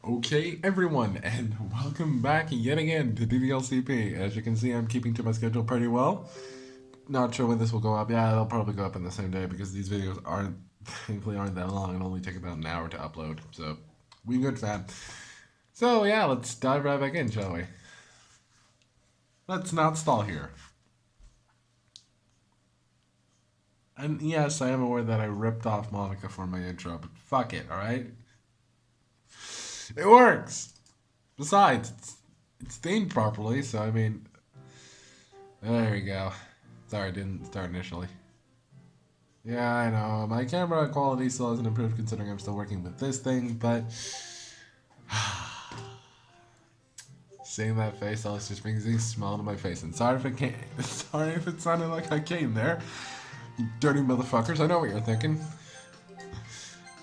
Okay, everyone, and welcome back yet again to DDLCP. As you can see, I'm keeping to my schedule pretty well. Not sure when this will go up. Yeah, they'll probably go up in the same day because these videos thankfully aren't that long and only take about an hour to upload. So, we good, fam. So, yeah, let's dive right back in, shall we? Let's not stall here. And yes, I am aware that I ripped off Monica for my intro, but fuck it, alright? It works! Besides, it's themed properly, so I mean, there we go. Sorry, I didn't start initially. Yeah, I know. My camera quality still hasn't improved considering I'm still working with this thing, but seeing that face always just brings a smile to my face. And sorry if it came, sorry if it sounded like I came there. You dirty motherfuckers. I know what you're thinking.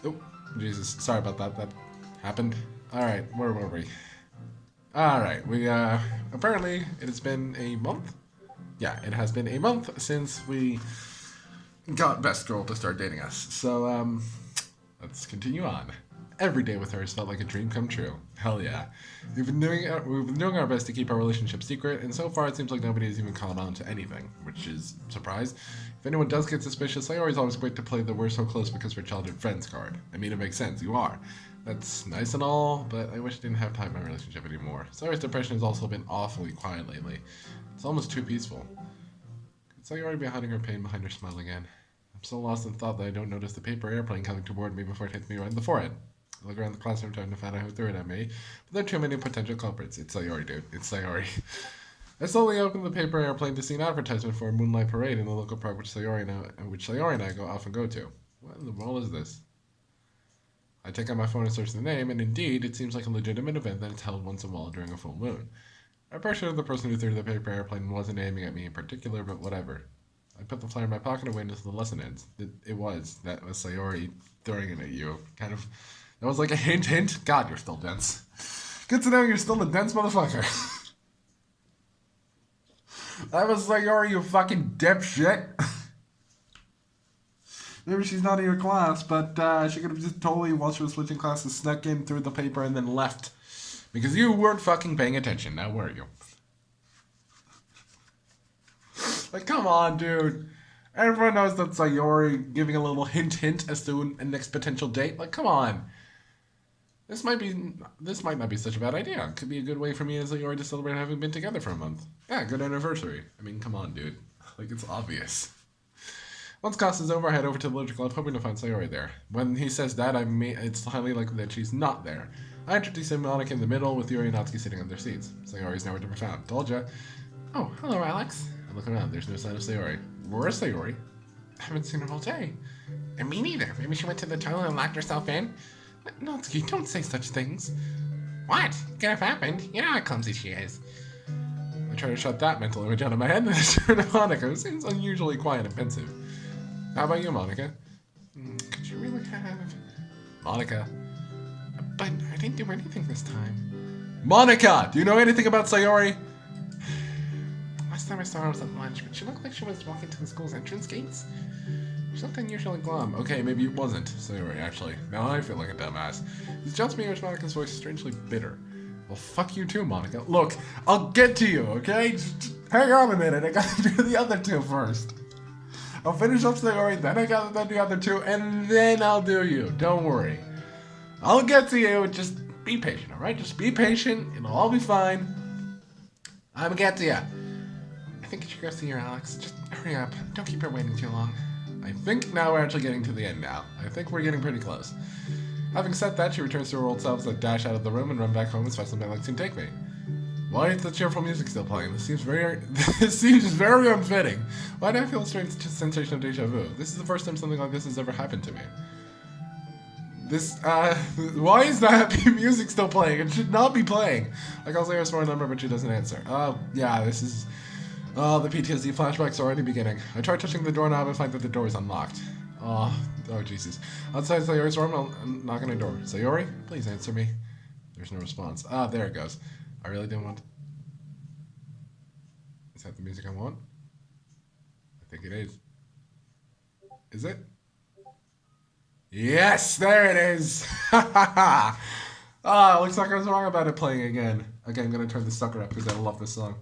Oh, Jesus. Sorry about that. That happened. Alright, where were we? Alright, we, apparently it has been a month. Yeah, it has been a month since we got Best Girl to start dating us. So, let's continue on. Every day with her has felt like a dream come true. Hell yeah. We've been doing our best to keep our relationship secret, and so far it seems like nobody has even caught on to anything, which is a surprise. If anyone does get suspicious, Sayori's always quick to play the "we're so close because we're childhood friends" card. I mean, it makes sense, you are. That's nice and all, but I wish I didn't have time in my relationship anymore. Sayori's depression has also been awfully quiet lately. It's almost too peaceful. Could Sayori be hiding her pain behind her smile again? I'm so lost in thought that I don't notice the paper airplane coming toward me before it hits me right in the forehead. I look around the classroom trying to find out who threw it at me, but there are too many potential culprits. It's Sayori, dude. It's Sayori. I slowly open the paper airplane to see an advertisement for a moonlight parade in the local park which Sayori and I often go to. What in the world is this? I take out my phone and search the name, and indeed, it seems like a legitimate event that is held once in a while during a full moon. I'm pretty sure the person who threw the paper airplane wasn't aiming at me in particular, but whatever. I put the flyer in my pocket and wait until the lesson ends. That was Sayori throwing it at you. That was like a hint, hint. God, you're still dense. Good to know you're still a dense motherfucker. That was Sayori, you fucking dipshit. Maybe she's not in your class, but she could have just totally, while she was switching classes, snuck in through the paper and then left. Because you weren't fucking paying attention, now were you? Like, come on, dude. Everyone knows that Sayori giving a little hint hint as to a next potential date. Like, come on. This might not be such a bad idea. It could be a good way for me and Sayori to celebrate having been together for a month. Yeah, good anniversary. I mean, come on, dude. Like, it's obvious. Once class is over, I head over to the literature club, hoping to find Sayori there. When he says that, it's highly likely that she's not there. I introduce him Monica in the middle, with Yuri and Natsuki sitting on their seats. Sayori's nowhere to be found. Told ya. Oh, hello, Alex. I look around. There's no sign of Sayori. Where's Sayori? I haven't seen her all day. And me neither. Maybe she went to the toilet and locked herself in. Natsuki, don't say such things. What? Could have happened. You know how clumsy she is. I try to shut that mental image out of my head and then I turn to Monica, who seems unusually quiet and pensive. How about you, Monica? Could you really have... Monica. But I didn't do anything this time. Monica! Do you know anything about Sayori? Last time I saw her was at lunch, but she looked like she was walking to the school's entrance gates. She looked unusually glum. Okay, maybe it wasn't Sayori, actually. Now I feel like a dumbass. It's just me or is Monica's voice strangely bitter? Well, fuck you too, Monica. Look, I'll get to you, okay? Just hang on a minute. I gotta do the other two first. I'll finish up Sayori, then I gotta do the other two, and then I'll do you. Don't worry. I'll get to you. Just be patient, alright? Just be patient. It'll all be fine. I'm gonna get to you. I think you should go see her, Alex. Just hurry up. Don't keep her waiting too long. I think now we're actually getting to the end now. I think we're getting pretty close. Having said that, she returns to her old self as I dash out of the room and run back home as fast as my legs can take me. Why is the cheerful music still playing? This seems very unfitting. Why do I feel a strange sensation of deja vu? This is the first time something like this has ever happened to me. Why is the happy music still playing? It should not be playing. I call Sarah's phone number, but she doesn't answer. Oh, yeah, this is... Oh, the PTSD flashbacks are already beginning. I try touching the doorknob and find that the door is unlocked. Oh, Jesus. Outside Sayori's room, I'm knocking on the door. Sayori, please answer me. There's no response. Ah, there it goes. I really didn't want... Is that the music I want? I think it is. Is it? Yes, there it is! Ah, looks like I was wrong about it playing again. Okay, I'm gonna turn the sucker up because I love this song.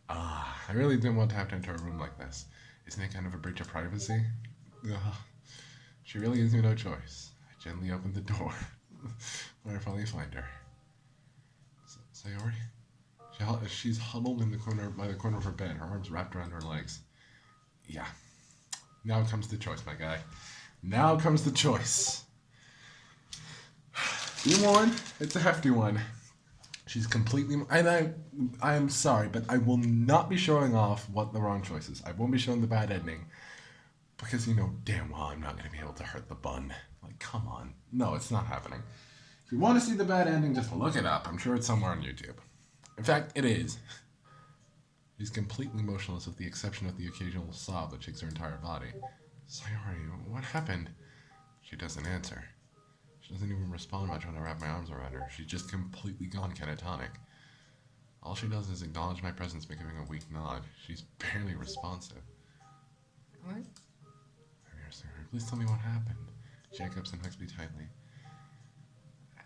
Ah, I really didn't want to have to enter a room like this. Isn't it kind of a breach of privacy? Ugh. She really gives me no choice. I gently open the door. Where I finally find her. Sayori? She's huddled in the corner by the corner of her bed, her arms wrapped around her legs. Yeah. Now comes the choice, my guy. Now comes the choice. Be warned, it's a hefty one. She's completely... And I am sorry, but I will not be showing off what the wrong choice is. I won't be showing the bad ending. Because you know damn well I'm not going to be able to hurt the bun. Like, come on. No, it's not happening. If you want to see the bad ending, just look it up. I'm sure it's somewhere on YouTube. In fact, it is. She's completely motionless with the exception of the occasional sob that shakes her entire body. Sayori, what happened? She doesn't answer. She doesn't even respond when I try to wrap my arms around her. She's just completely gone catatonic. All she does is acknowledge my presence by giving a weak nod. She's barely responsive. What? I'm here, Sayori. Please tell me what happened. She hiccups and hugs me tightly.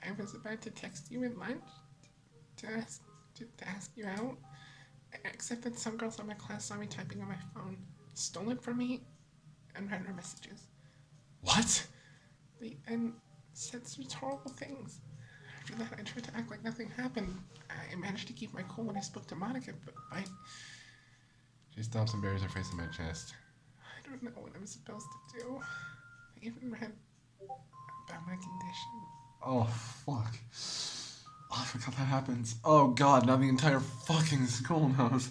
I was about to text you at lunch to ask you out, except that some girls in my class saw me typing on my phone, stole it from me, and read her messages. What? And said some horrible things. After that, I tried to act like nothing happened. I managed to keep my cool when I spoke to Monica, but She stops and buries her face in my chest. I don't know what I'm supposed to do. I even read about my condition. Oh, fuck. Oh, I forgot that happens. Oh, God, now the entire fucking school knows.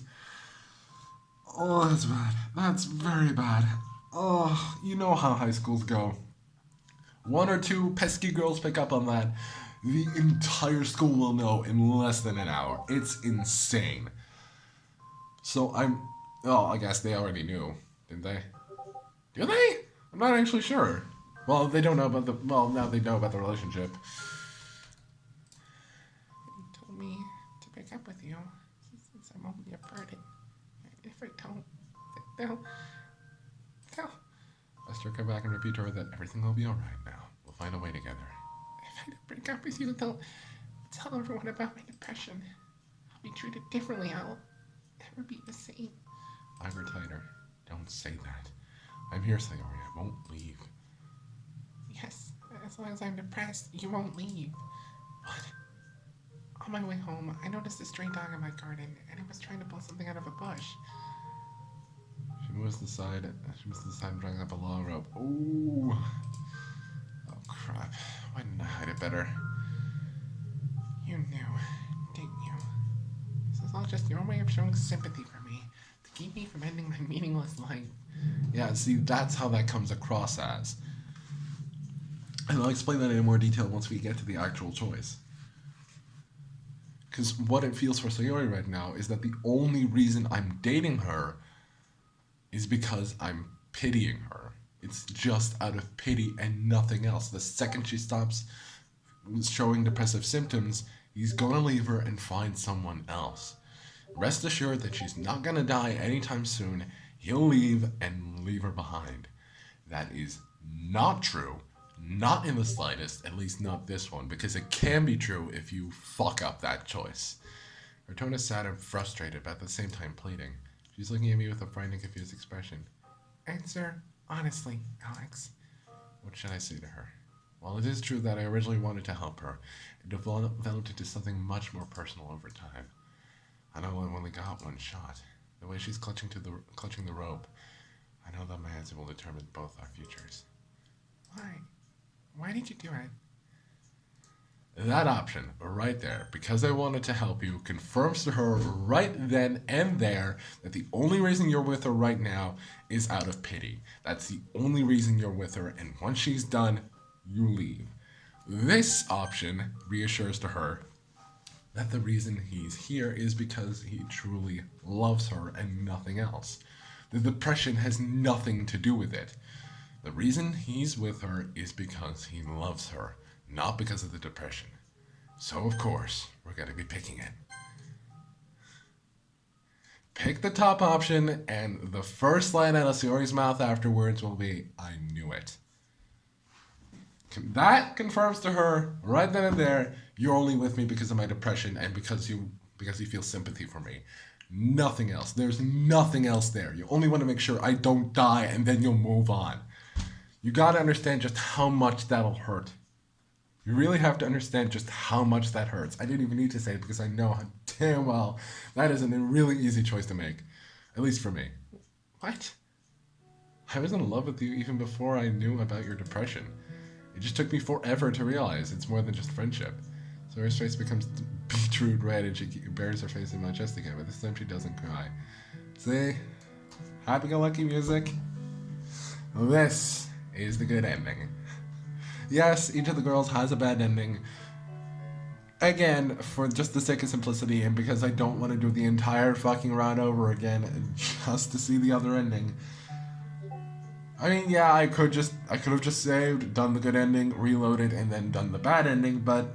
Oh, that's bad. That's very bad. Oh, you know how high schools go. One or two pesky girls pick up on that. The entire school will know in less than an hour. It's insane. So I guess they already knew, didn't they? Do they? I'm not actually sure. Well, they don't know about now they know about the relationship. He told me to break up with you since I'm only a burden. If I don't, they'll... I stroke her back and repeat to her that everything will be alright now. We'll find a way together. If I don't break up with you, they'll tell everyone about my depression. I'll be treated differently. I'll never be the same. I hug her tighter. Don't say that. I'm here, Sayori. I won't leave. Yes, as long as I'm depressed, you won't leave. What? On my way home, I noticed a stray dog in my garden, and it was trying to pull something out of a bush. She moves to the side and drags up a long rope. Ooh. Oh, crap. Why didn't I hide it better? You knew, didn't you? This is all just your way of showing sympathy for me, to keep me from ending my meaningless life. Yeah, see, that's how that comes across as. And I'll explain that in more detail once we get to the actual choice. Because what it feels for Sayori right now is that the only reason I'm dating her is because I'm pitying her. It's just out of pity and nothing else. The second she stops showing depressive symptoms, he's gonna leave her and find someone else. Rest assured that she's not gonna die anytime soon. He'll leave and leave her behind. That is not true. Not in the slightest, at least not this one, because it can be true if you fuck up that choice. Her tone is sad and frustrated, but at the same time pleading. She's looking at me with a frightened, confused expression. Answer honestly, Alex. What should I say to her? While it is true that I originally wanted to help her, it developed into something much more personal over time. I know I've only got one shot. The way she's clutching the rope, I know that my answer will determine both our futures. Why? Why did you do it? That option, right there, because I wanted to help you, confirms to her right then and there that the only reason you're with her right now is out of pity. That's the only reason you're with her, and once she's done, you leave. This option reassures to her that the reason he's here is because he truly loves her and nothing else. The depression has nothing to do with it. The reason he's with her is because he loves her, not because of the depression. So, of course, we're going to be picking it. Pick the top option, and the first line out of Sayori's mouth afterwards will be, I knew it. That confirms to her right then and there, you're only with me because of my depression and because you feel sympathy for me. Nothing else. There's nothing else there. You only want to make sure I don't die and then you'll move on. You gotta understand just how much that'll hurt. You really have to understand just how much that hurts. I didn't even need to say it because I know damn well that isn't a really easy choice to make. At least for me. What? I was in love with you even before I knew about your depression. It just took me forever to realize it's more than just friendship. So her face becomes beetroot red and she buries her face in my chest again, but this time she doesn't cry. See? Happy-go-lucky music. This is the good ending. Yes, each of the girls has a bad ending. Again, for just the sake of simplicity and because I don't want to do the entire fucking round over again just to see the other ending. I mean, yeah, I could have just saved, done the good ending, reloaded, and then done the bad ending, but,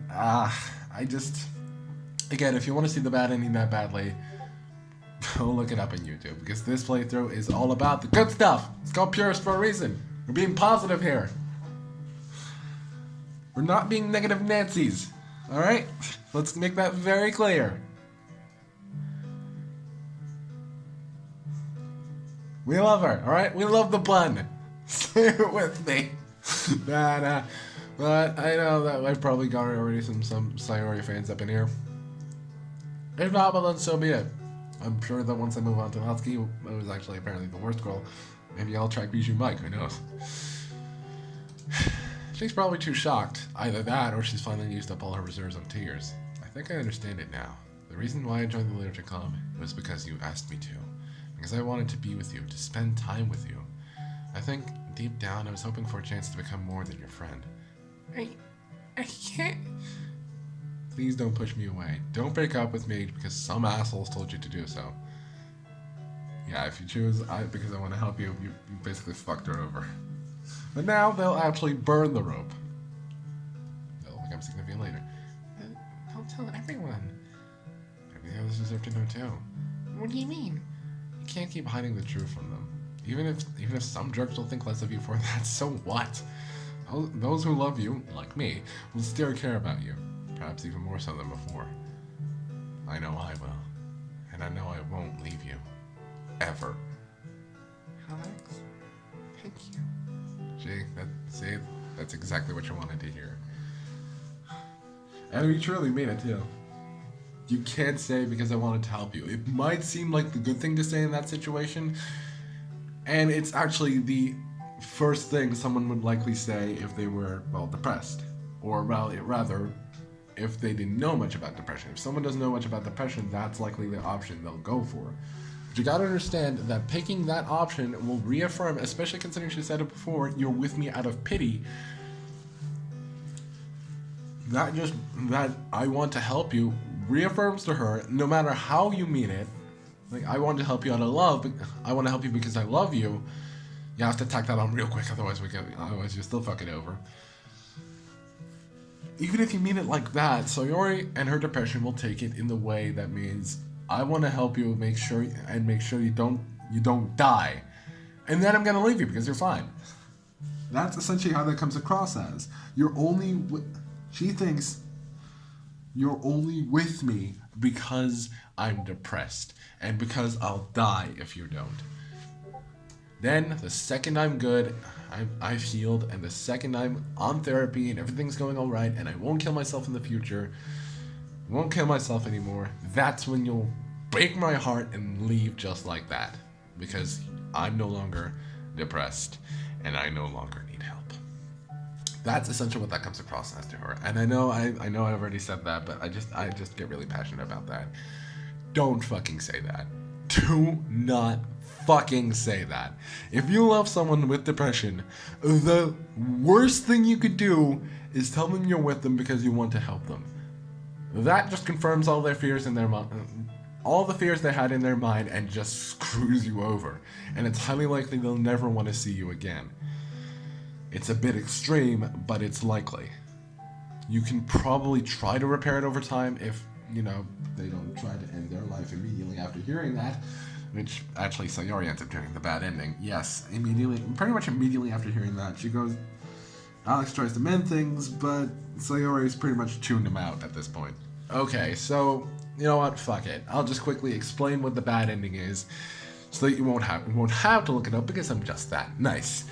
again, if you want to see the bad ending that badly, go look it up on YouTube, because this playthrough is all about the good stuff. It's called Purist for a reason. We're being positive here. We're not being negative Nancy's, alright? Let's make that very clear. We love her, alright? We love the bun. Say it with me. But I know that I've probably got already some Sayori fans up in here. If not, well then so be it. I'm sure that once I move on to Natsuki, it was actually apparently the worst girl. Maybe I'll track Bijou Mike, who knows? She's probably too shocked. Either that, or she's finally used up all her reserves of tears. I think I understand it now. The reason why I joined the Literature Club was because you asked me to. Because I wanted to be with you, to spend time with you. I think, deep down, I was hoping for a chance to become more than your friend. I can't... Please don't push me away. Don't break up with me because some assholes told you to do so. Yeah, if you choose, because I want to help you, you basically fucked her over. But now, they'll actually burn the rope. They'll become significant later. Don't tell everyone. Maybe the others deserve to know too. What do you mean? You can't keep hiding the truth from them. Even if some jerks will think less of you for that, so what? Those who love you, like me, will still care about you. Perhaps even more so than before. I know I will. And I know I won't leave you. Ever. Alex? Thank you. That's exactly what you wanted to hear. And we truly mean it too. You can't say because I wanted to help you. It might seem like the good thing to say in that situation, and it's actually the first thing someone would likely say if they were, well, depressed. Or rather, if they didn't know much about depression. If someone doesn't know much about depression, that's likely the option they'll go for. But you gotta understand that picking that option will reaffirm, especially considering she said it before, you're with me out of pity. That I want to help you reaffirms to her, no matter how you mean it, like, I want to help you out of love, but I want to help you because I love you. You have to tack that on real quick, otherwise you're still fucking over. Even if you mean it like that, Sayori and her depression will take it in the way that means I want to help you make sure you don't die, and then I'm gonna leave you because you're fine. That's essentially how that comes across as. She thinks you're only with me because I'm depressed and because I'll die if you don't. Then, the second I'm good, I've healed, and the second I'm on therapy and everything's going all right and I won't kill myself in the future, won't kill myself anymore, that's when you'll break my heart and leave just like that. Because I'm no longer depressed and I no longer need help. That's essentially what that comes across as to her. And I know I've already said that, but I just get really passionate about that. Don't fucking say that. Do not fucking say that. If you love someone with depression, the worst thing you could do is tell them you're with them because you want to help them. That just confirms all their fears in their mind, all the fears they had in their mind, and just screws you over. And it's highly likely they'll never want to see you again. It's a bit extreme, but it's likely. You can probably try to repair it over time if, they don't try to end their life immediately after hearing that, which actually Sayori ends up doing the bad ending. Yes, pretty much immediately after hearing that, she goes, Alex tries to mend things, but Sayori's pretty much tuned him out at this point. Okay, so, you know what? Fuck it. I'll just quickly explain what the bad ending is, so that you won't have to look it up, because I'm just that nice.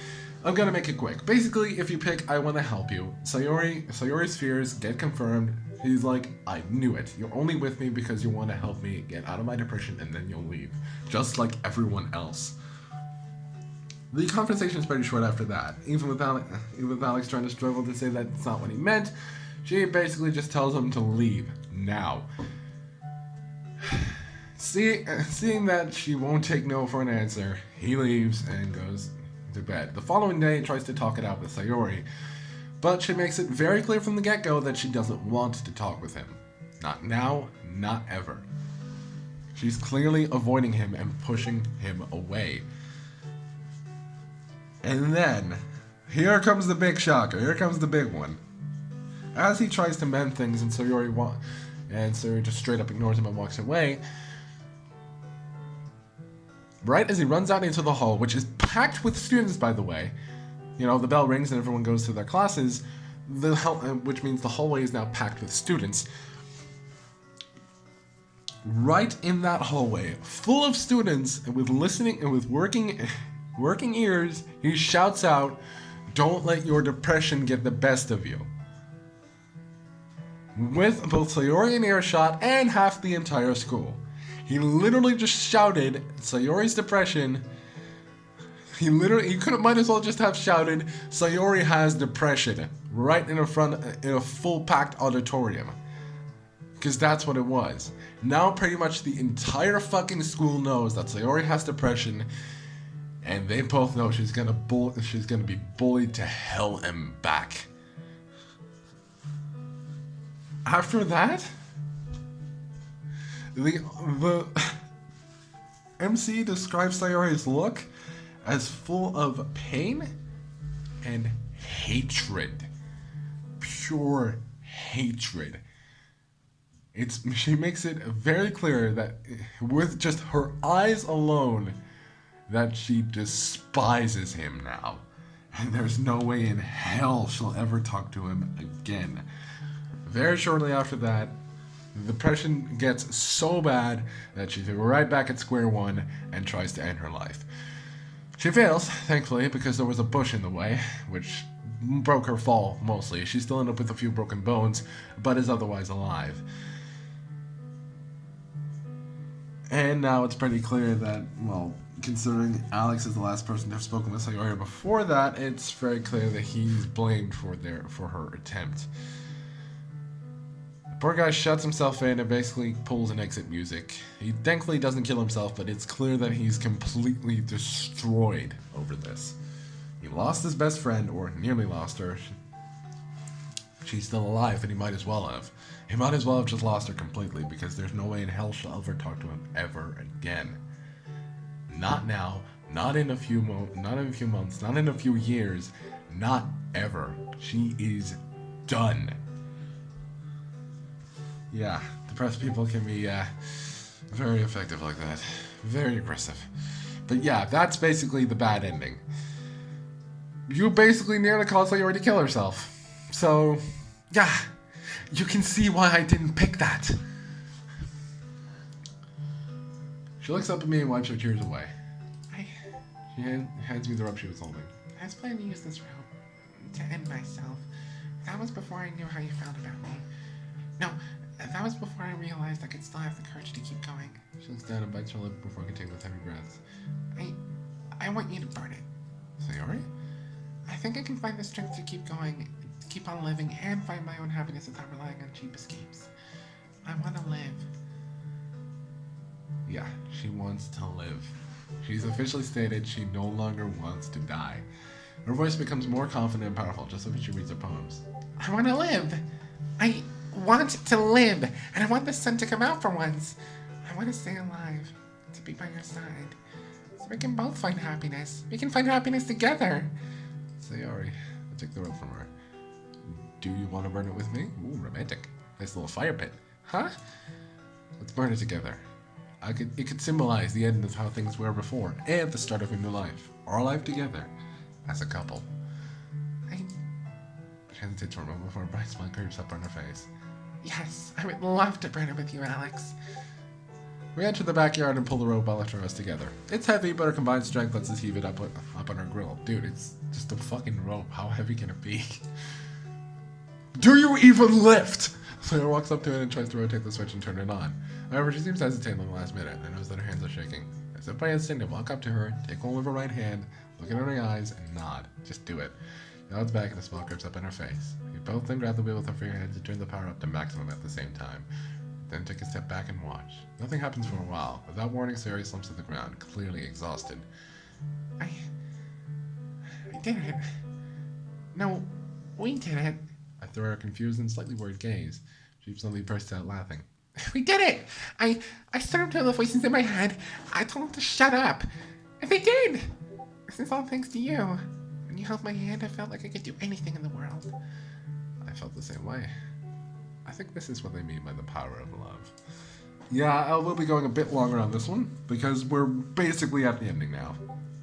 I'm gonna make it quick. Basically, if you pick I Want to Help You, Sayori's fears get confirmed. He's like, I knew it. You're only with me because you want to help me get out of my depression, and then you'll leave. Just like everyone else. The conversation is pretty short after that. Even with Alex trying to struggle to say that it's not what he meant, she basically just tells him to leave now. Seeing that she won't take no for an answer, he leaves and goes to bed. The following day, he tries to talk it out with Sayori, but she makes it very clear from the get-go that she doesn't want to talk with him. Not now, not ever. She's clearly avoiding him and pushing him away. And then, here comes the big shocker. Here comes the big one. As he tries to mend things and Sayori just straight up ignores him and walks away, right as he runs out into the hall, which is packed with students, by the way, you know, the bell rings and everyone goes to their classes, which means the hallway is now packed with students. Right in that hallway, full of students, and with listening and with working ears, he shouts out, "Don't let your depression get the best of you." With both Sayori in earshot and half the entire school. He literally just shouted Sayori's depression. He might as well just have shouted, "Sayori has depression," right in a full packed auditorium. Because that's what it was. Now pretty much the entire fucking school knows that Sayori has depression, and they both know she's gonna be bullied to hell and back. After that, the MC describes Sayori's look as full of pain and hatred. Pure hatred. She makes it very clear that with just her eyes alone that she despises him now. And there's no way in hell she'll ever talk to him again. Very shortly after that, the depression gets so bad that she's right back at square one and tries to end her life. She fails, thankfully, because there was a bush in the way, which broke her fall mostly. She still ended up with a few broken bones, but is otherwise alive. And now it's pretty clear that, well, considering Alex is the last person to have spoken with Sayori before that, it's very clear that he's blamed for her attempt. The poor guy shuts himself in and basically pulls an exit music. He thankfully doesn't kill himself, but it's clear that he's completely destroyed over this. He lost his best friend, or nearly lost her. She's still alive, and he might as well have. He might as well have just lost her completely, because there's no way in hell she'll ever talk to him ever again. Not now, not in a few months, not in a few years, not ever. She is done. Yeah, depressed people can be very effective like that. Very aggressive. But yeah, that's basically the bad ending. You basically nearly caused Sayori to kill herself. So, yeah, you can see why I didn't pick that. She looks up at me and wipes her tears away. She hands me the rope she was holding. I was planning to use this rope to end myself. That was before I knew how you felt about me. No, that was before I realized I could still have the courage to keep going. She looks down and bites her lip before continuing with heavy breaths. I want you to burn it. Sayori? I think I can find the strength to keep going, to keep on living, and find my own happiness without relying on cheap escapes. I want to live. Yeah, she wants to live. She's officially stated she no longer wants to die. Her voice becomes more confident and powerful just as she reads her poems. I want to live. I want to live, and I want the sun to come out for once. I want to stay alive, to be by your side, so we can both find happiness. We can find happiness together. Sayori, I take the rope from her. Do you want to burn it with me? Ooh, romantic. Nice little fire pit. Huh? Let's burn it together. It could symbolize the end of how things were before, and the start of a new life. Our life together, as a couple. She hesitates for a moment before a bright smile curves up on her face. Yes, I would love to burn it with you, Alex. We enter the backyard and pull the rope after us together. It's heavy, but our combined strength lets us heave it up on our grill. Dude, it's just a fucking rope. How heavy can it be? Do you even lift? Sayori walks up to it and tries to rotate the switch and turn it on. However, she seems to hesitate in the last minute. I notice that her hands are shaking. As if by instinct, I walk up to her, take hold of her right hand, look at her in her eyes, and nod. Just do it. She nods back and a smile creeps up in her face. We both then grab the wheel with our fingertips and turn the power up to maximum at the same time. Then take a step back and watch. Nothing happens for a while. Without warning, Sayori slumps to the ground, clearly exhausted. I did it. No, we did it. I throw her a confused and slightly worried gaze. She suddenly bursts out laughing. We did it! I started to the voices in my head. I told them to shut up. And they did! This is all thanks to you. When you held my hand, I felt like I could do anything in the world. I felt the same way. I think this is what they mean by the power of love. Yeah, I will be going a bit longer on this one, because we're basically at the ending now.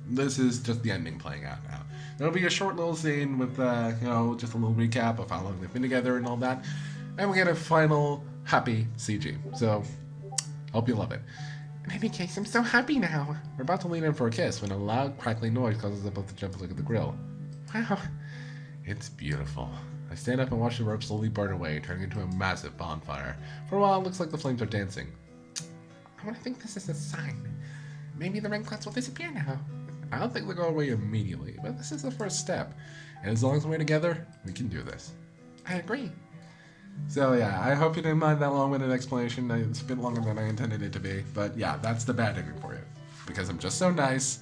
This is just the ending playing out now. There'll be a short little scene with, just a little recap of how long they've been together and all that. And we get a final happy CG. So, hope you love it. In any case, I'm so happy now. We're about to lean in for a kiss when a loud crackling noise causes us both to jump and look at the grill. Wow. It's beautiful. I stand up and watch the rope slowly burn away, turning into a massive bonfire. For a while, it looks like the flames are dancing. I want to think this is a sign. Maybe the rain clouds will disappear now. I don't think they'll go away immediately, but this is the first step. And as long as we're together, we can do this. I agree. So yeah, I hope you didn't mind that long-winded explanation. It's a bit longer than I intended it to be, but yeah, that's the bad ending for you. Because I'm just so nice,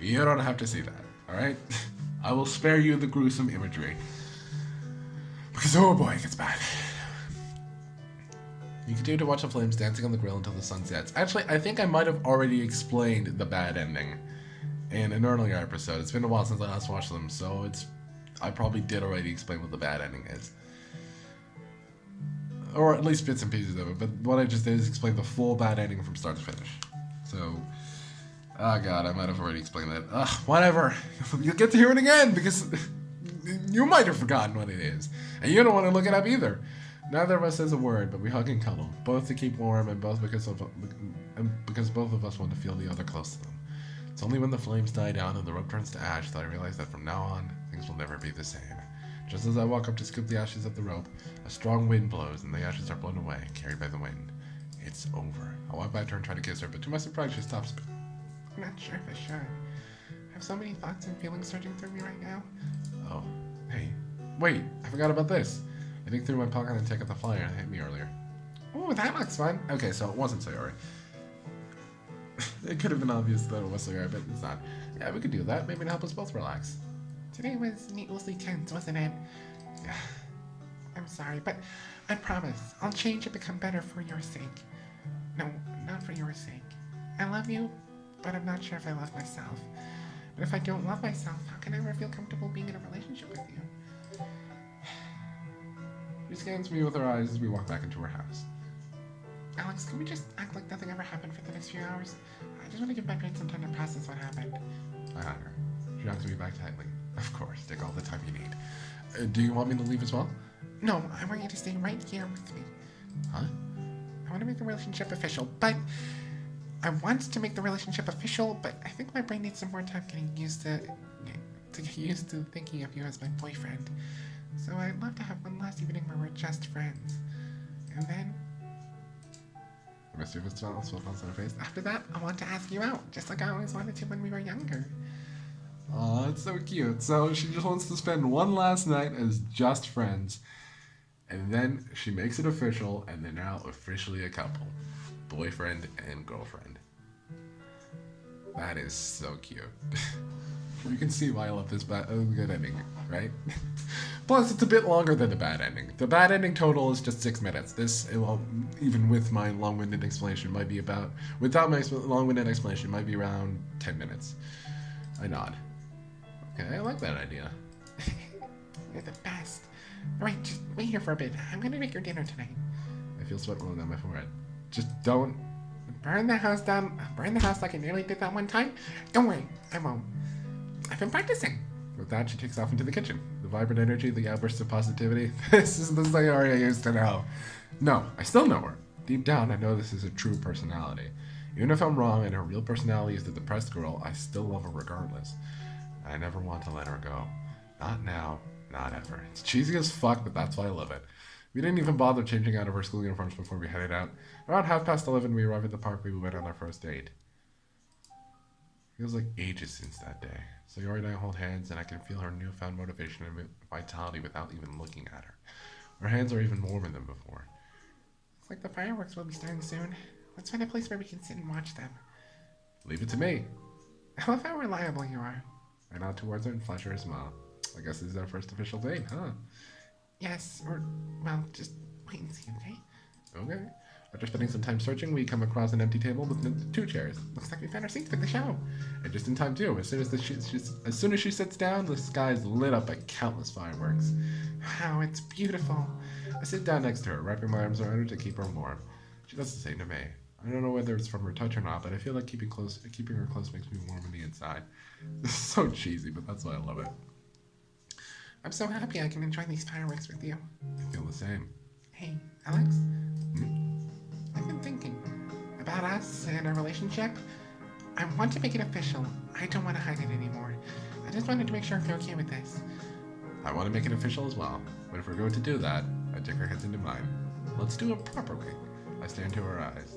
you don't have to see that, alright? I will spare you the gruesome imagery. Because oh boy, it gets bad. You continue to watch the flames dancing on the grill until the sun sets. Actually, I think I might have already explained the bad ending in an earlier episode. It's been a while since I last watched them, so I probably did already explain what the bad ending is. Or at least bits and pieces of it, but what I just did is explain the full bad ending from start to finish. So, oh god, I might have already explained that. Ugh, whatever. You'll get to hear it again, because you might have forgotten what it is. And you don't want to look it up either. Neither of us says a word, but we hug and cuddle, both to keep warm and because both of us want to feel the other close to them. It's only when the flames die down and the rope turns to ash that I realize that from now on, things will never be the same. Just as I walk up to scoop the ashes of the rope, a strong wind blows and the ashes are blown away, carried by the wind. It's over. I walk by her and try to kiss her, but to my surprise, she stops me. I'm not sure if I should. I have so many thoughts and feelings surging through me right now. Oh, hey. Wait, I forgot about this. I dig through my pocket and take out the flyer that hit me earlier. Oh, that looks fun. Okay, so it wasn't Sayori. It could have been obvious that it was Sayori, but it's not. Yeah, we could do that. Maybe to help us both relax. Today was needlessly tense, wasn't it? Yeah. I'm sorry, but I promise I'll change and become better for your sake. No, not for your sake. I love you, but I'm not sure if I love myself. But if I don't love myself, how can I ever feel comfortable being in a relationship with you? She scans me with her eyes as we walk back into her house. Alex, can we just act like nothing ever happened for the next few hours? I just want to give my brain some time to process what happened. I hug her. She hugs me back tightly. Of course, take all the time you need. Do you want me to leave as well? No, I want you to stay right here with me. Huh? I want to make the relationship official, but I want to make the relationship official, but I think my brain needs some more time getting used to get used to thinking of you as my boyfriend. So I'd love to have one last evening where we're just friends. And then The mischievous smile on her face. after that, I want to ask you out, just like I always wanted to when we were younger. Aw, it's so cute. So she just wants to spend one last night as just friends. And then she makes it official, and they're now officially a couple. Boyfriend and girlfriend. That is so cute. You can see why I love this good ending, right? Plus, it's a bit longer than the bad ending. The bad ending total is just 6 minutes. This, well, even with my long-winded explanation, might be about... Without my long-winded explanation, might be around 10 minutes. I nod. Okay, I like that idea. You're the best. Alright, just wait here for a bit. I'm gonna make your dinner tonight. I feel sweat rolling down my forehead. Just don't... Burn the house down. Burn the house like I nearly did that one time. Don't worry, I won't. I've been practicing. With that, she takes off into the kitchen. The vibrant energy, the outbursts of positivity. This is the Sayori I used to know. No, I still know her. Deep down, I know this is a true personality. Even if I'm wrong and her real personality is the depressed girl, I still love her regardless. I never want to let her go. Not now, not ever. It's cheesy as fuck, but that's why I love it. We didn't even bother changing out of our school uniforms before we headed out. Around 11:30, we arrived at the park where we went on our first date. Feels like ages since that day. Sayori and I hold hands, and I can feel her newfound motivation and vitality without even looking at her. Our hands are even warmer than before. Looks like the fireworks will be starting soon. Let's find a place where we can sit and watch them. Leave it to me. I love how reliable you are. I nod towards her and flash her a smile. I guess this is our first official date, huh? Yes, or, well, just wait and see, okay? Okay. After spending some time searching, we come across an empty table with 2 chairs. Looks like we found our seats for the show. And just in time too. As soon as she sits down, the sky is lit up by countless fireworks. Wow, it's beautiful. I sit down next to her, wrapping my arms around her to keep her warm. She does the same to me. I don't know whether it's from her touch or not, but I feel like keeping her close makes me warm on the inside. This is so cheesy, but that's why I love it. I'm so happy I can enjoy these fireworks with you. I feel the same. Hey, Alex? I've been thinking about us and our relationship. I want to make it official. I don't want to hide it anymore. I just wanted to make sure if you're okay with this. I want to make it official as well, but if we're going to do that, I take her hands into mine. Let's do it properly. I stare into her eyes.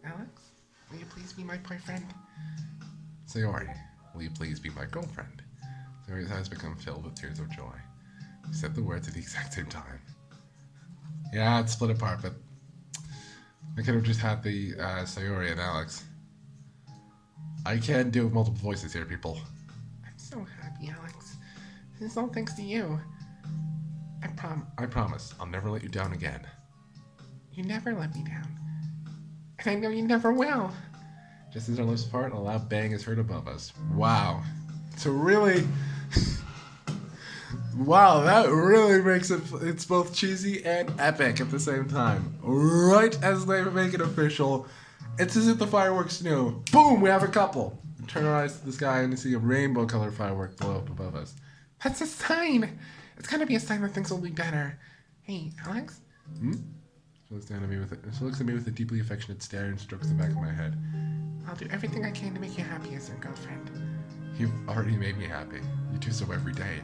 Alex, will you please be my boyfriend? Sayori, will you please be my girlfriend? Sayori's eyes become filled with tears of joy. We said the words at the exact same time. Yeah, it's split apart, but I could have just had the Sayori and Alex. I can do multiple voices here, people. I'm so happy, Alex. This is all thanks to you. I promise, I'll never let you down again. You never let me down. And I know you never will. Just as our lips part, a loud bang is heard above us. Wow. So really... Wow, that really makes it's both cheesy and epic at the same time. Right as they make it official, it's as if the fireworks knew. Boom, we have a couple. We turn our eyes to the sky and see a rainbow-colored firework blow up above us. That's a sign. It's gotta be a sign that things will be better. Hey, Alex? She looks at me with a deeply affectionate stare and strokes the back of my head. I'll do everything I can to make you happy as your girlfriend. You've already made me happy. You do so every day.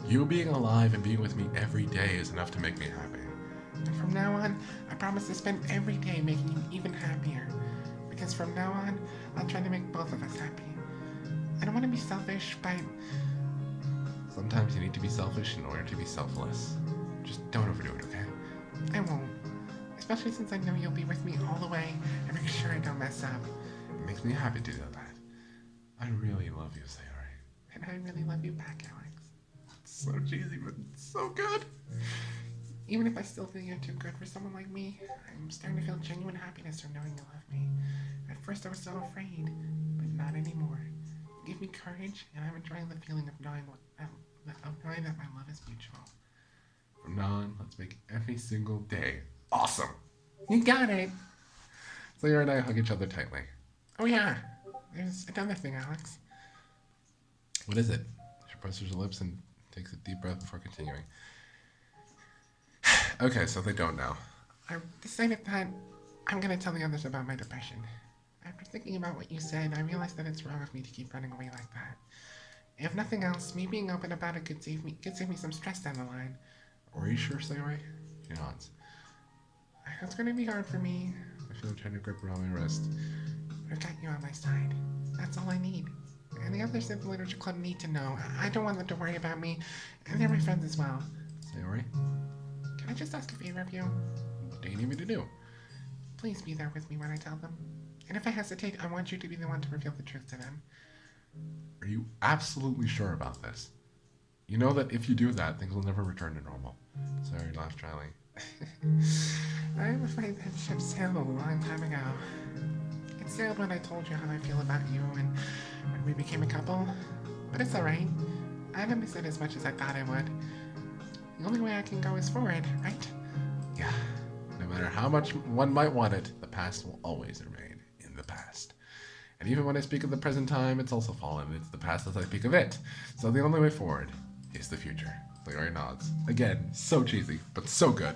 You being alive and being with me every day is enough to make me happy. And from now on, I promise to spend every day making you even happier. Because from now on, I'll try to make both of us happy. I don't want to be selfish, but... Sometimes you need to be selfish in order to be selfless. Just don't overdo it, okay? I won't. Especially since I know you'll be with me all the way and make sure I don't mess up. It makes me happy to do that. I really love you, Sayori. And I really love you back, Alex. It's so cheesy, but it's so good. Even if I still think you're too good for someone like me, I'm starting to feel genuine happiness from knowing you love me. At first I was so afraid, but not anymore. You give me courage, and I'm enjoying the feeling of knowing that my love is mutual. From now on, let's make every single day awesome. You got it. Sayori and I hug each other tightly. Oh yeah, there's another thing, Alex. What is it? She presses her lips and takes a deep breath before continuing. Okay, so they don't know. I decided that I'm gonna tell the others about my depression. After thinking about what you said, I realized that it's wrong of me to keep running away like that. If nothing else, me being open about it could save me some stress down the line. Are you sure, Sayori? She nods. It's gonna be hard for me. I feel her trying to grip around my wrist. I've got you on my side. That's all I need. And the others at the Literature Club need to know. I don't want them to worry about me, and they're my friends as well. Sayori? Can I just ask a favor of you? What do you need me to do? Please be there with me when I tell them. And if I hesitate, I want you to be the one to reveal the truth to them. Are you absolutely sure about this? You know that if you do that, things will never return to normal. Sayori laughed dryly. I'm afraid that ship sailed a long time ago. It sailed when I told you how I feel about you and when we became a couple. But it's alright. I haven't missed it as much as I thought I would. The only way I can go is forward, right? Yeah. No matter how much one might want it, the past will always remain in the past. And even when I speak of the present time, it's also fallen. It's the past as I speak of it. So the only way forward is face the future. Sayori nods. Again, so cheesy, but so good.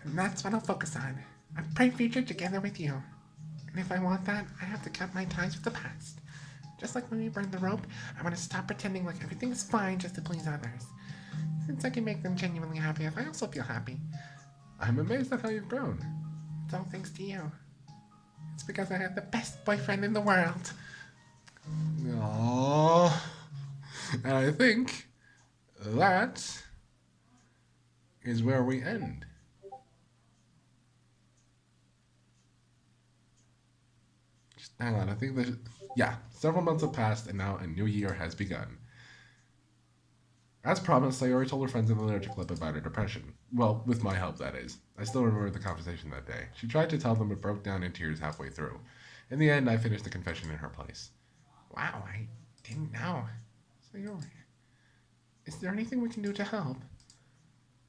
And that's what I'll focus on. A bright future together with you. And if I want that, I have to cut my ties with the past. Just like when we burned the rope, I want to stop pretending like everything is fine just to please others. Since I can make them genuinely happy if I also feel happy. I'm amazed at how you've grown. It's all thanks to you. It's because I have the best boyfriend in the world. Aww. And I think that is where we end. Just hang on, I think there's... Yeah, several months have passed and now a new year has begun. As promised, Sayori told her friends in the literature club about her depression. Well, with my help, that is. I still remember the conversation that day. She tried to tell them but broke down in tears halfway through. In the end, I finished the confession in her place. Wow, I didn't know. Sayori, is there anything we can do to help?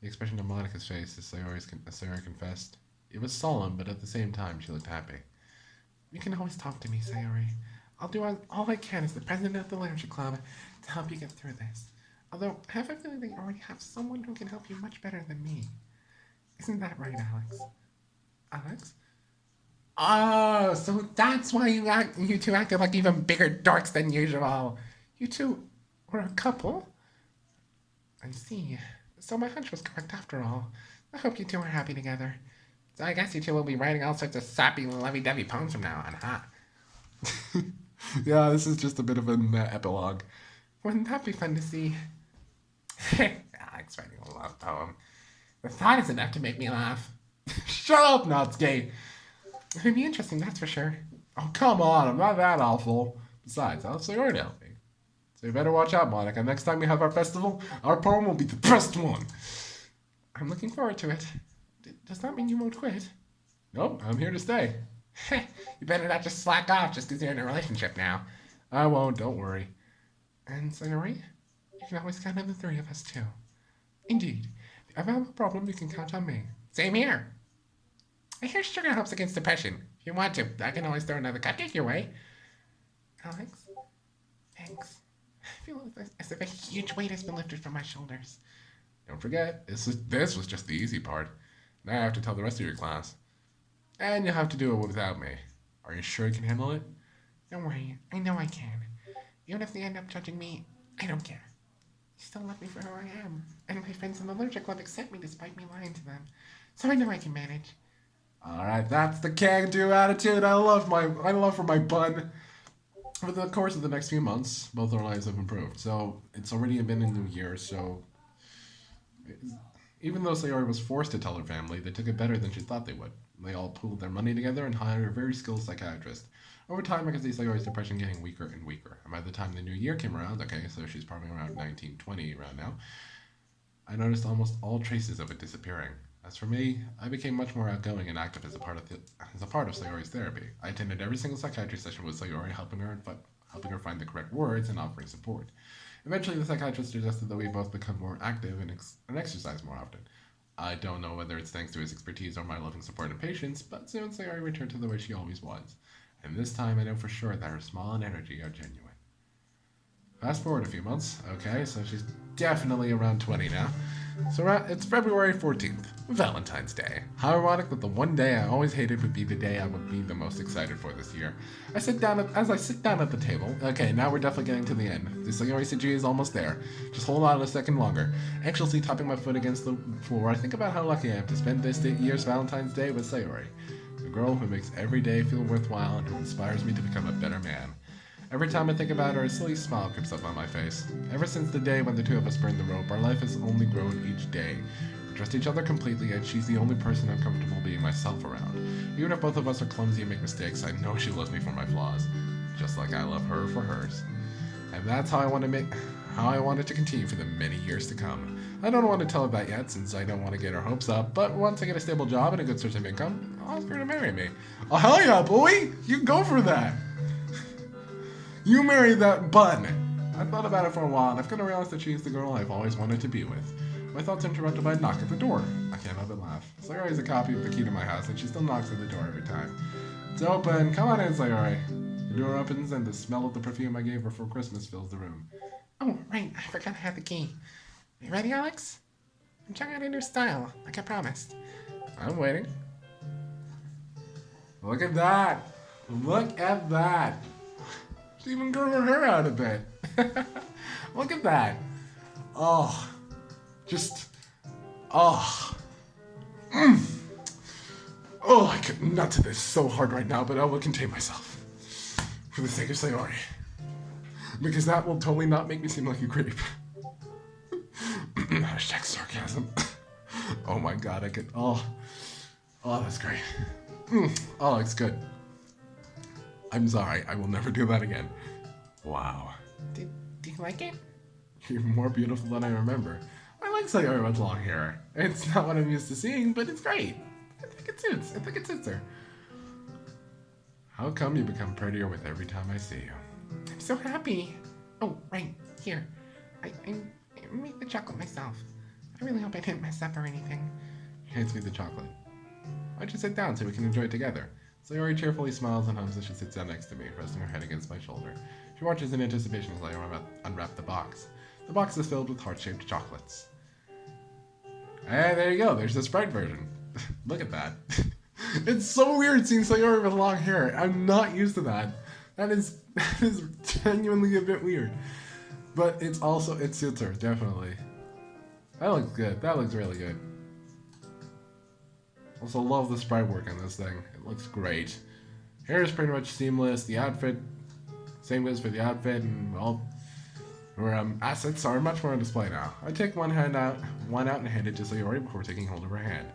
The expression on Monica's face as Sayori confessed. It was solemn, but at the same time, she looked happy. You can always talk to me, Sayori. I'll do all I can as the president of the literature club to help you get through this. Although, I have a feeling that you already have someone who can help you much better than me. Isn't that right, Alex? Alex? Oh, so that's why you two acted like even bigger dorks than usual. You two were a couple? I see. So my hunch was correct after all. I hope you two are happy together. So I guess you two will be writing all sorts of sappy, lovey-dovey poems from now on, huh? Yeah, this is just a bit of an epilogue. Wouldn't that be fun to see? Alex writing a love poem. The thought is enough to make me laugh. Shut up, Natsuki! It'd be interesting, that's for sure. Oh, come on, I'm not that awful. Besides, I'll have Sayori to help me. So you better watch out, Monica. Next time we have our festival, our poem will be the best one. I'm looking forward to it. Does that mean you won't quit? Nope, I'm here to stay. You better not just slack off just because you're in a relationship now. I won't, don't worry. And Sayori, you can always count on the three of us, too. Indeed. If I have a problem, you can count on me. Same here. I hear sugar helps against depression. If you want to, I can always throw another cupcake your way. Alex, thanks. I feel as if a huge weight has been lifted from my shoulders. Don't forget, this was just the easy part. Now I have to tell the rest of your class. And you'll have to do it without me. Are you sure you can handle it? Don't worry, I know I can. Even if they end up judging me, I don't care. They still love me for who I am, and my friends in the literature club accept me despite me lying to them. So I know I can manage. Alright, that's the can-do attitude I love for my bun. Over the course of the next few months, both our lives have improved. So, it's already been a new year, so... Even though Sayori was forced to tell her family, they took it better than she thought they would. They all pooled their money together and hired a very skilled psychiatrist. Over time, I could see Sayori's depression getting weaker and weaker. And by the time the new year came around, okay, so she's probably around 19, 20 around now, I noticed almost all traces of it disappearing. As for me, I became much more outgoing and active as a part of Sayori's therapy. I attended every single psychiatry session with Sayori, helping her find the correct words and offering support. Eventually, the psychiatrist suggested that we both become more active and exercise more often. I don't know whether it's thanks to his expertise or my loving support and patience, but soon Sayori returned to the way she always was. And this time I know for sure that her smile and energy are genuine. Fast forward a few months. Okay, so she's definitely around 20 now. So it's February 14th, Valentine's Day. How ironic that the one day I always hated would be the day I would be the most excited for this year. As I sit down at the table, okay, now we're definitely getting to the end. The Sayori CG is almost there. Just hold on a second longer. Anxiously tapping my foot against the floor, I think about how lucky I am to spend this year's Valentine's Day with Sayori. The girl who makes every day feel worthwhile and who inspires me to become a better man. Every time I think about her, a silly smile creeps up on my face. Ever since the day when the two of us burned the rope, our life has only grown each day. We trust each other completely, and she's the only person I'm comfortable being myself around. Even if both of us are clumsy and make mistakes, I know she loves me for my flaws, just like I love her for hers. And that's how I want it to continue for the many years to come. I don't want to tell her that yet, since I don't want to get her hopes up, but once I get a stable job and a good source of income, I'll ask her to marry me. Oh, hell yeah, boy! You go for that! You marry that bun! I thought about it for a while, and I've come to realize that she's the girl I've always wanted to be with. My thoughts are interrupted by a knock at the door. I can't help but laugh. Sayori has a copy of the key to my house, and she still knocks at the door every time. It's open. Come on in, Sayori. The door opens, and the smell of the perfume I gave her for Christmas fills the room. Oh, right, I forgot I had the key. You ready, Alex? I'm trying out a new style, like I promised. I'm waiting. Look at that. Look at that. She even grew her hair out a bit. Look at that. Oh, just, oh. Oh, I could nut to this so hard right now, but I will contain myself. For the sake of Sayori. Because that will totally not make me seem like a creep. Hashtag sarcasm. Oh my god, I could, oh, that's great. Oh, it's good. I'm sorry, I will never do that again. Wow. Do you like it? You're more beautiful than I remember. I like Sayori with long hair. It's not what I'm used to seeing, but it's great. I think it suits. I think it suits her. How come you become prettier with every time I see you? I'm so happy. Oh, right, here. I made the chocolate myself. I really hope I didn't mess up or anything. Hands me the chocolate. Why don't you sit down so we can enjoy it together? Sayori cheerfully smiles and hums as she sits down next to me, resting her head against my shoulder. She watches in anticipation as I unwrap the box. The box is filled with heart-shaped chocolates. Hey, there you go. There's the Sprite version. Look at that. It's so weird seeing Sayori with long hair. I'm not used to that. That is genuinely a bit weird. But it suits her, definitely. That looks good. That looks really good. Also love the sprite work on this thing. It looks great. Hair is pretty much seamless. The outfit, same goes for the outfit, and all our assets are much more on display now. I take one out and hand it to Sayori before taking hold of her hand.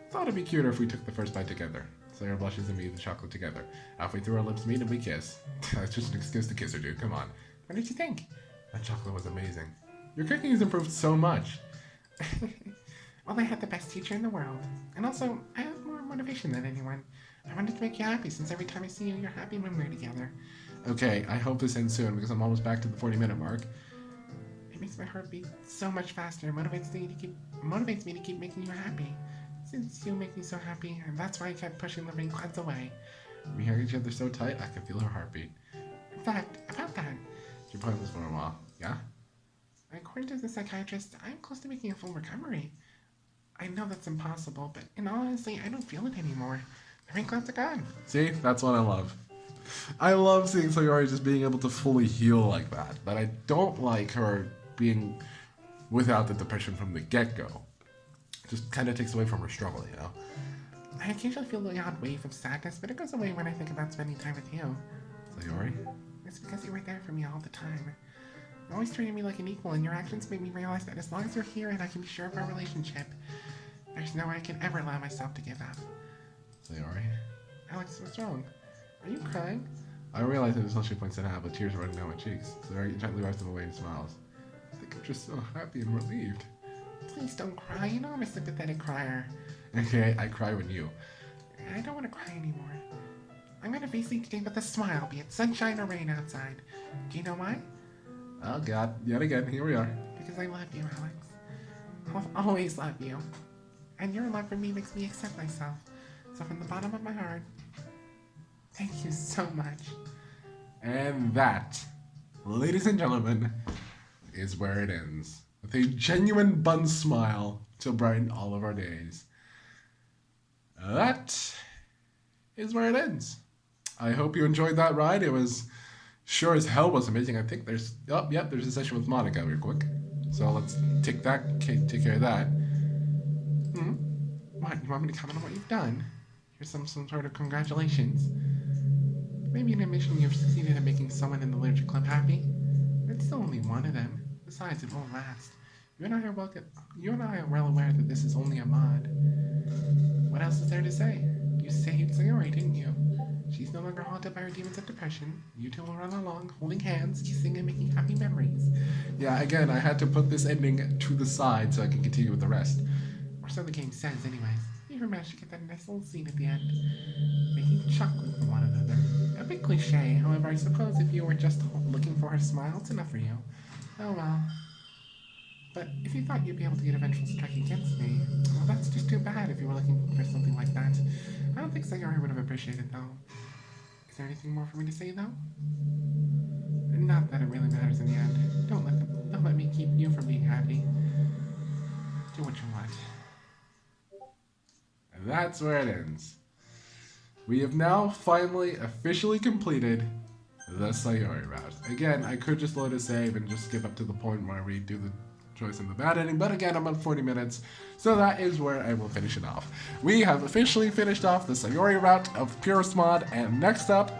Thought it'd be cuter if we took the first bite together. Sayori blushes and we eat the chocolate together. Halfway through, our lips meet and we kiss. That's just an excuse to kiss her, dude. Come on. What did you think? That chocolate was amazing. Your cooking has improved so much. Well, I had the best teacher in the world. And also, I have more motivation than anyone. I wanted to make you happy since every time I see you, you're happy when we're together. Okay, I hope this ends soon because I'm almost back to the 40-minute mark. It makes my heart beat so much faster. It motivates me to keep making you happy. Since you make me so happy, and that's why I kept pushing the ring clouds away. We hug each other so tight, I can feel her heartbeat. In fact, about that, She planned this for a while. Yeah? according to the psychiatrist, I'm close to making a full recovery. I know that's impossible, but in all honesty, I don't feel it anymore. The ring clouds are gone. See? That's what I love. I love seeing Sayori just being able to fully heal like that, but I don't like her being without the depression from the get-go. Just kind of takes away from her struggle, you know? I occasionally feel the odd wave of sadness, but it goes away when I think about spending time with you. Sayori? It's because you were there for me all the time. You're always treating me like an equal, and your actions make me realize that as long as you're here and I can be sure of our relationship, there's no way I can ever allow myself to give up. Sayori? Alex, what's wrong? Are you crying? I realize it until she points it out, but tears running down my cheeks. Sayori gently wipes them away and smiles. I think I'm just so happy and relieved. Please don't cry. You know I'm a sympathetic crier. Okay, I cry when you. I don't want to cry anymore. I'm going to face each day with a smile, be it sunshine or rain outside. Do you know why? Oh god, yet again, here we are. Because I love you, Alex. I'll always love you. And your love for me makes me accept myself. So from the bottom of my heart, thank you so much. And that, ladies and gentlemen, is where it ends. With a genuine bun smile to brighten all of our days. That is where it ends. I hope you enjoyed that ride. It was sure as hell was amazing. I think there's a session with Monica real quick. So let's take care of that. What? You want me to comment on what you've done? Here's some sort of congratulations. Maybe an admission you've succeeded in making someone in the literature club happy. It's still only one of them. Besides, it won't last. You and I are well aware that this is only a mod. What else is there to say? You saved Sayori, didn't you? She's no longer haunted by her demons of depression. You two will run along, holding hands, kissing, and making happy memories. Yeah, again, I had to put this ending to the side so I can continue with the rest. Or so the game says, anyways. You even managed to get that nice little scene at the end. Making chocolate for one another. A bit cliche, however, I suppose if you were just looking for her smile, it's enough for you. Oh well. But if you thought you'd be able to get a vengeful strike against me, well, that's just too bad if you were looking for something like that. I don't think Sayori would have appreciated, though. Is there anything more for me to say, though? Not that it really matters in the end. Don't let them let me keep you from being happy. Do what you want. And that's where it ends. We have now finally officially completed the Sayori route. Again, I could just load a save and just skip up to the point where we do the choice in the bad ending, but again, I'm at 40 minutes, so that is where I will finish it off. We have officially finished off the Sayori route of Purist mod, and next up,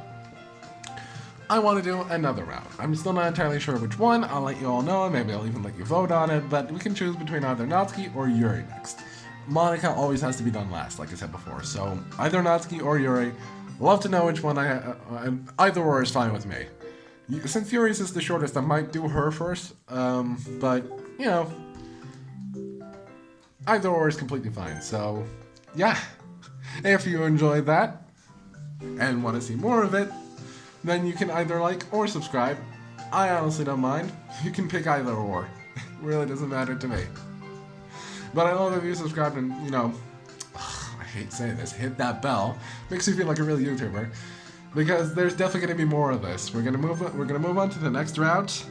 I want to do another route. I'm still not entirely sure which one. I'll let you all know, maybe I'll even let you vote on it, but we can choose between either Natsuki or Yuri next. Monica always has to be done last, like I said before, so either Natsuki or Yuri. Love to know which one either or is fine with me. Since Yuri's is the shortest, I might do her first, but, you know, either or is completely fine, so, yeah. If you enjoyed that, and want to see more of it, then you can either like or subscribe. I honestly don't mind. You can pick either or. It really doesn't matter to me. But I love if you subscribe and, you know, I hate saying this, hit that bell. Makes you feel like a real YouTuber. Because there's definitely going to be more of this. We're gonna move on to the next route.